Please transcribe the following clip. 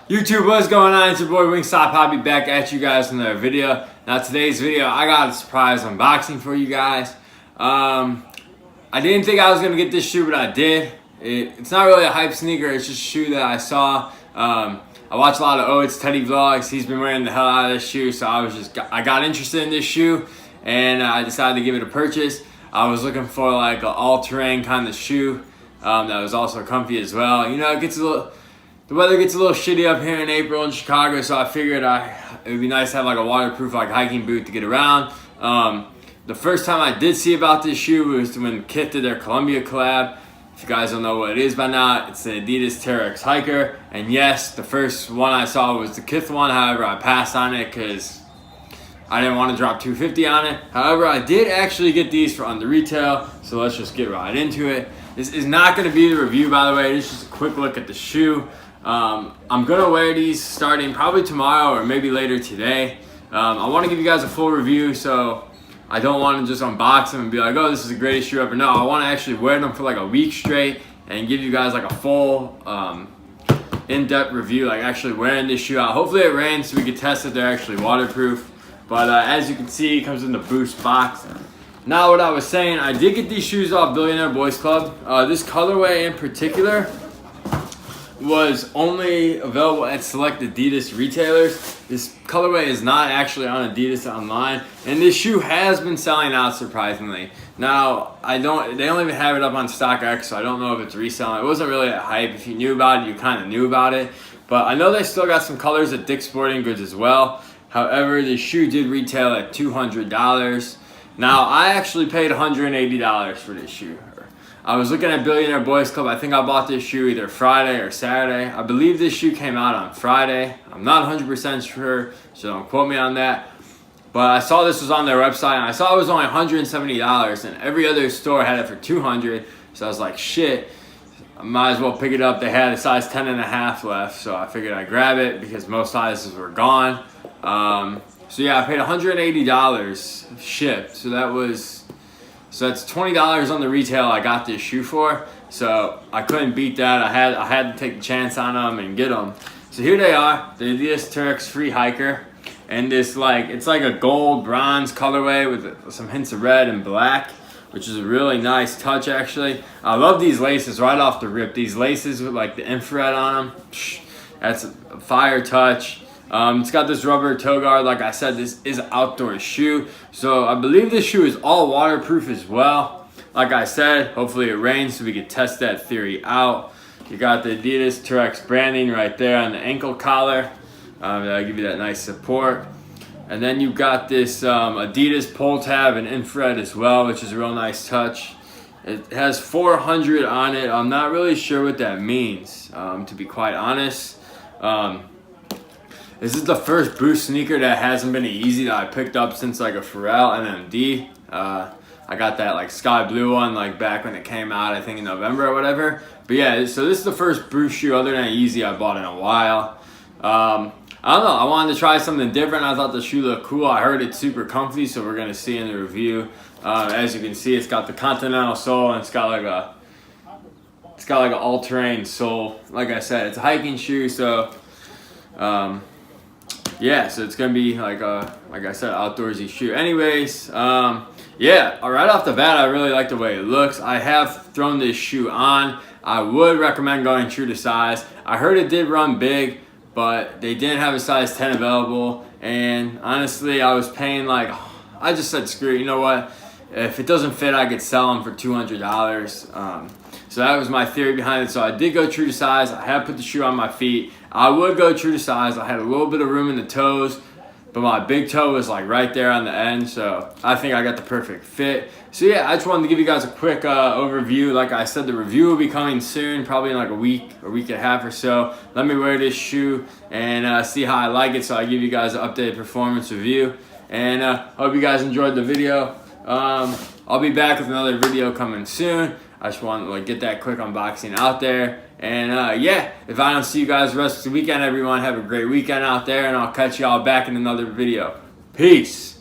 YouTube, what's going on? It's your boy Wingstop Hobby back at you guys with another video. Now today's video, I got a surprise unboxing for you guys. I didn't think I was going to get this shoe, but I did. It's not really a hype sneaker, it's just a shoe that I saw. I watch a lot of It's Teddy vlogs. He's been wearing the hell out of this shoe, so I got interested in this shoe and I decided to give it a purchase. I was looking for like an all-terrain kind of shoe that was also comfy as well. You know, the weather gets a little shitty up here in April in Chicago, so I figured it would be nice to have like a waterproof like hiking boot to get around. The first time I did see about this shoe was when Kith did their Columbia collab. If you guys don't know what it is by now, it's the Adidas Terrex hiker. And yes, the first one I saw was the Kith one. However, I passed on it because I didn't want to drop $250 on it. However, I did actually get these for under retail, so let's just get right into it. This is not going to be the review, by the way. It's just a quick look at the shoe. I'm gonna wear these starting probably tomorrow or maybe later today. I want to give you guys a full review, so I don't want to just unbox them and be like, oh, this is the greatest shoe ever. No, I want to actually wear them for like a week straight and give you guys like a full in-depth review, like actually wearing this shoe out. Hopefully it rains so we can test if they're actually waterproof. But as you can see, it comes in the Boost box. Now, what I was saying, I did get these shoes off Billionaire Boys Club. This colorway in particular was only available at select Adidas retailers. This colorway is not actually on Adidas online, and this shoe has been selling out surprisingly. Now, they don't even have it up on StockX, so I don't know if it's reselling. It wasn't really a hype. If you knew about it, you kind of knew about it. But I know they still got some colors at Dick's Sporting Goods as well. However, the shoe did retail at $200. Now, I actually paid $180 for this shoe. I was looking at Billionaire Boys Club. I think I bought this shoe either Friday or Saturday. I believe this shoe came out on Friday. I'm not 100% sure, so don't quote me on that. But I saw this was on their website, and I saw it was only $170, and every other store had it for $200. So I was like, shit, I might as well pick it up. They had a size 10.5 left, so I figured I'd grab it because most sizes were gone. So yeah, I paid $180 shipped. So that's $20 on the retail I got this shoe for. So I couldn't beat that. I had to take the chance on them and get them. So here they are, the Adidas Terrex Free Hiker, and it's like a gold bronze colorway with some hints of red and black, which is a really nice touch actually. I love these laces right off the rip. These laces with like the infrared on them, that's a fire touch. It's got this rubber toe guard. Like I said, this is an outdoor shoe, so I believe this shoe is all waterproof as well. Like I said, hopefully it rains so we can test that theory out. You got the Adidas Terrex branding right there on the ankle collar. That'll give you that nice support. And then you got this Adidas pull tab and infrared as well, which is a real nice touch. It has 400 on it. I'm not really sure what that means, to be quite honest. This is the first Boost sneaker that hasn't been easy that I picked up since like a Pharrell NMD. I got that like sky blue one like back when it came out, I think in November or whatever. But yeah, so this is the first Boost shoe other than Yeezy I bought in a while. I don't know, I wanted to try something different. I thought the shoe looked cool. I heard it's super comfy, so we're gonna see in the review. As you can see, it's got the Continental sole and it's got like an all-terrain sole. Like I said, it's a hiking shoe, so yeah, so it's gonna be like I said, outdoorsy shoe. Anyways, yeah, right off the bat, I really like the way it looks. I have thrown this shoe on. I would recommend going true to size. I heard it did run big, but they didn't have a size 10 available. And honestly, I was paying like, I just said screw it. You know what? If it doesn't fit, I could sell them for $200. So that was my theory behind it. So I did go true to size. I have put the shoe on my feet. I would go true to size. I had a little bit of room in the toes, but my big toe was like right there on the end. So I think I got the perfect fit. So yeah, I just wanted to give you guys a quick overview. Like I said, the review will be coming soon, probably in like a week and a half or so. Let me wear this shoe and see how I like it. So I give you guys an updated performance review. And hope you guys enjoyed the video. I'll be back with another video coming soon. I just want to like get that quick unboxing out there. And yeah, if I don't see you guys the rest of the weekend, everyone have a great weekend out there, and I'll catch y'all back in another video. Peace.